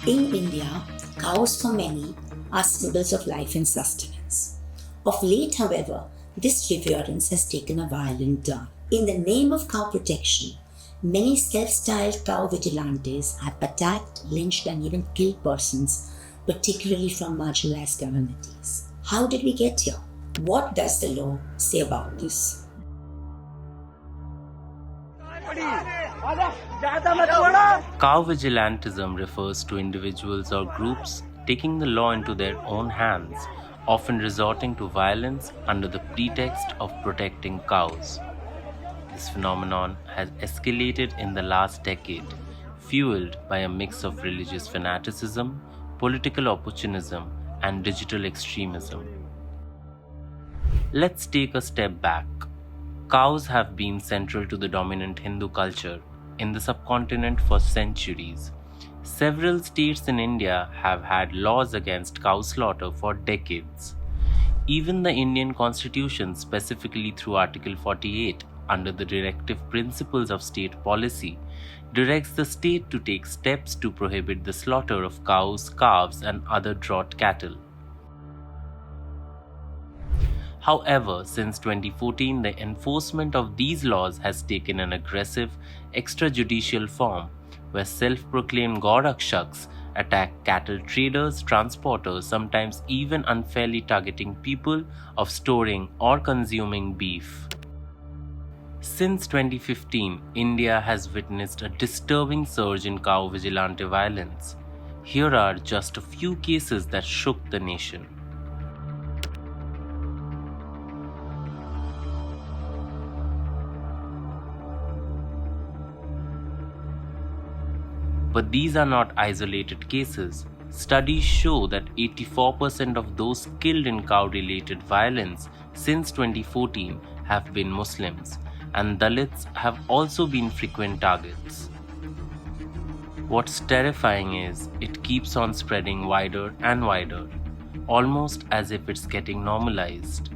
In India, cows for many are symbols of life and sustenance. Of late, however, this reverence has taken a violent turn. In the name of cow protection, many self-styled cow vigilantes have attacked, lynched, and even killed persons, particularly from marginalized communities. How did we get here? What does the law say about this? Cow vigilantism refers to individuals or groups taking the law into their own hands, often resorting to violence under the pretext of protecting cows. This phenomenon has escalated in the last decade, fueled by a mix of religious fanaticism, political opportunism, and digital extremism. Let's take a step back. Cows have been central to the dominant Hindu culture in the subcontinent for centuries. Several states in India have had laws against cow slaughter for decades. Even the Indian Constitution, specifically through Article 48, under the directive principles of state policy, directs the state to take steps to prohibit the slaughter of cows, calves, and other draught cattle. However, since 2014, the enforcement of these laws has taken an aggressive, extrajudicial form, where self-proclaimed Gau Rakshaks attack cattle traders, transporters, sometimes even unfairly targeting people of storing or consuming beef. Since 2015, India has witnessed a disturbing surge in cow vigilante violence. Here are just a few cases that shook the nation. But these are not isolated cases. Studies show that 84% of those killed in cow-related violence since 2014 have been Muslims, and Dalits have also been frequent targets. What's terrifying is it keeps on spreading wider and wider, almost as if it's getting normalized.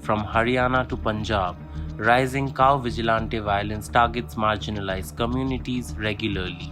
From Haryana to Punjab, rising cow vigilante violence targets marginalized communities regularly.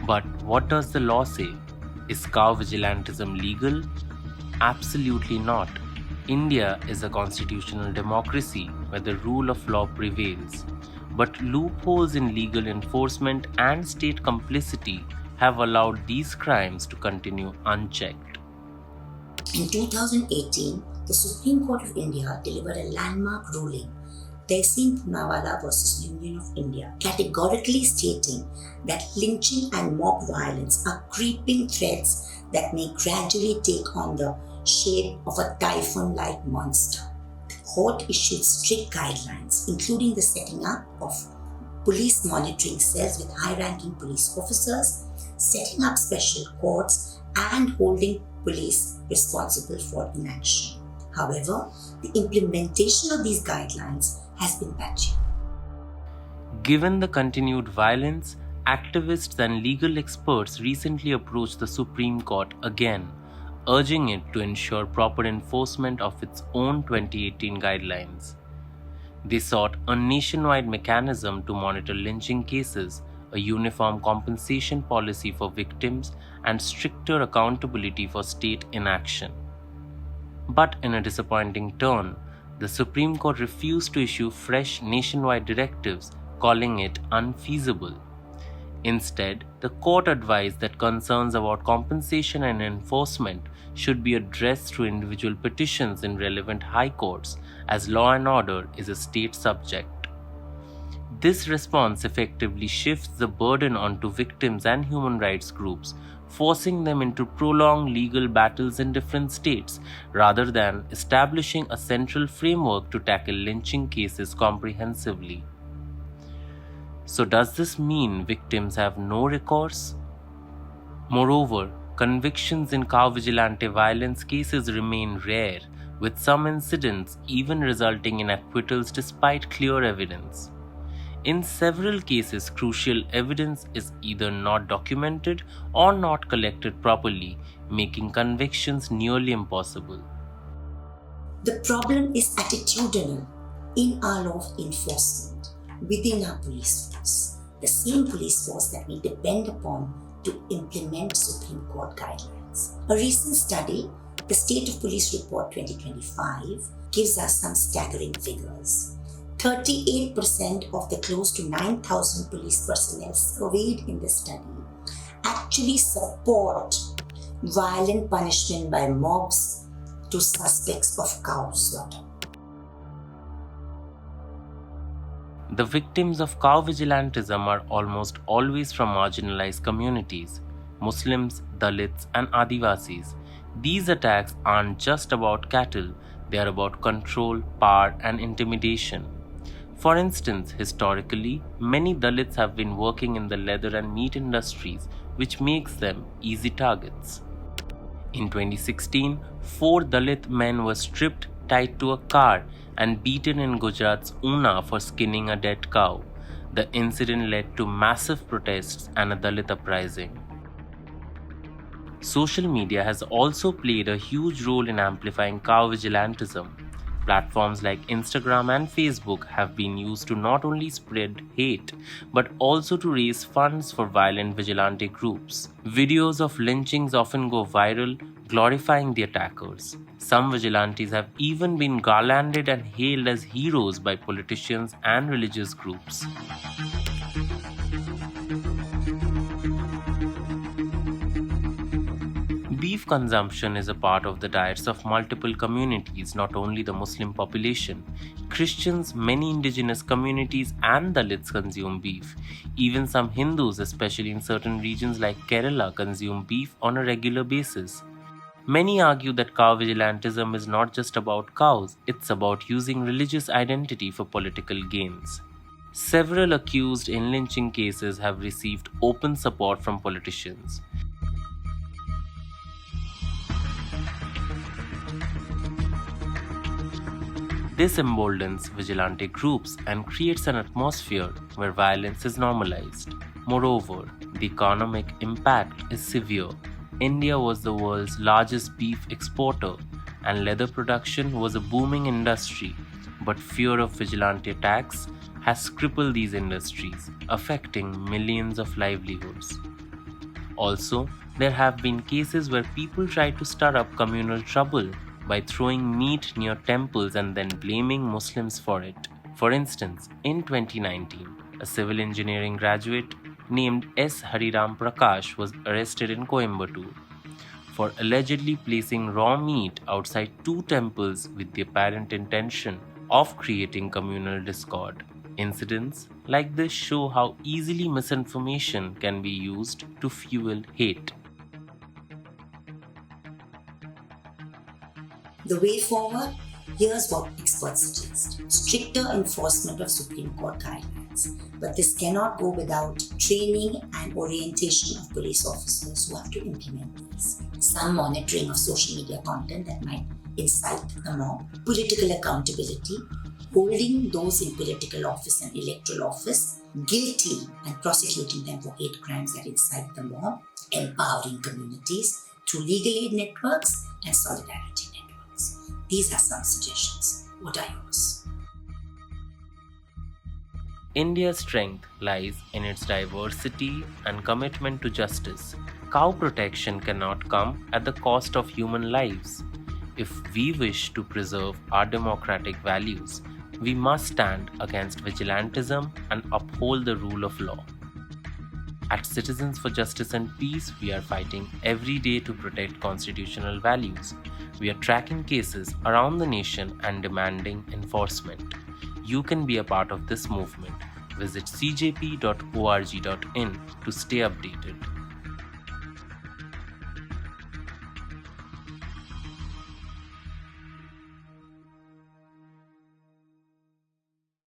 But what does the law say? Is cow vigilantism legal? Absolutely not. India is a constitutional democracy where the rule of law prevails. But loopholes in legal enforcement and state complicity have allowed these crimes to continue unchecked. In 2018, the Supreme Court of India delivered a landmark ruling, Tehseen Poonawalla versus Union of India, categorically stating that lynching and mob violence are creeping threats that may gradually take on the shape of a typhoon-like monster. The court issued strict guidelines, including the setting up of police monitoring cells with high-ranking police officers, setting up special courts, and holding police responsible for inaction. However, the implementation of these guidelines has been patchy. Given the continued violence, activists and legal experts recently approached the Supreme Court again, urging it to ensure proper enforcement of its own 2018 guidelines. They sought a nationwide mechanism to monitor lynching cases, a uniform compensation policy for victims, and stricter accountability for state inaction. But in a disappointing turn, the Supreme Court refused to issue fresh nationwide directives, calling it unfeasible. Instead, the court advised that concerns about compensation and enforcement should be addressed through individual petitions in relevant high courts, as law and order is a state subject. This response effectively shifts the burden onto victims and human rights groups, forcing them into prolonged legal battles in different states, rather than establishing a central framework to tackle lynching cases comprehensively. So, does this mean victims have no recourse? Moreover, convictions in cow vigilante violence cases remain rare, with some incidents even resulting in acquittals despite clear evidence. In several cases, crucial evidence is either not documented or not collected properly, making convictions nearly impossible. The problem is attitudinal in our law enforcement within our police force, the same police force that we depend upon to implement Supreme Court guidelines. A recent study, the State of Police Report 2025, gives us some staggering figures. 38% of the close to 9,000 police personnel surveyed in the study actually support violent punishment by mobs to suspects of cow slaughter. The victims of cow vigilantism are almost always from marginalized communities: Muslims, Dalits, and Adivasis. These attacks aren't just about cattle, they are about control, power, and intimidation. For instance, historically, many Dalits have been working in the leather and meat industries, which makes them easy targets. In 2016, 4 Dalit men were stripped, tied to a car, and beaten in Gujarat's Una for skinning a dead cow. The incident led to massive protests and a Dalit uprising. Social media has also played a huge role in amplifying cow vigilantism. Platforms like Instagram and Facebook have been used to not only spread hate, but also to raise funds for violent vigilante groups. Videos of lynchings often go viral, glorifying the attackers. Some vigilantes have even been garlanded and hailed as heroes by politicians and religious groups. Beef consumption is a part of the diets of multiple communities, not only the Muslim population. Christians, many indigenous communities, and Dalits consume beef. Even some Hindus, especially in certain regions like Kerala, consume beef on a regular basis. Many argue that cow vigilantism is not just about cows, it's about using religious identity for political gains. Several accused in lynching cases have received open support from politicians. This emboldens vigilante groups and creates an atmosphere where violence is normalized. Moreover, the economic impact is severe. India was the world's largest beef exporter, and leather production was a booming industry. But fear of vigilante attacks has crippled these industries, affecting millions of livelihoods. Also, there have been cases where people try to stir up communal trouble by throwing meat near temples and then blaming Muslims for it. For instance, in 2019, a civil engineering graduate named S. Hariram Prakash was arrested in Coimbatore for allegedly placing raw meat outside 2 temples with the apparent intention of creating communal discord. Incidents like this show how easily misinformation can be used to fuel hate. The way forward, here's what experts suggest. Stricter enforcement of Supreme Court guidelines. But this cannot go without training and orientation of police officers who have to implement these. Some monitoring of social media content that might incite the mob. Political accountability. Holding those in political office and electoral office guilty and prosecuting them for hate crimes that incite the mob. Empowering communities through legal aid networks and solidarity networks. These are some suggestions. What are yours? India's strength lies in its diversity and commitment to justice. Cow protection cannot come at the cost of human lives. If we wish to preserve our democratic values, we must stand against vigilantism and uphold the rule of law. At Citizens for Justice and Peace, we are fighting every day to protect constitutional values. We are tracking cases around the nation and demanding enforcement. You can be a part of this movement. Visit cjp.org.in to stay updated.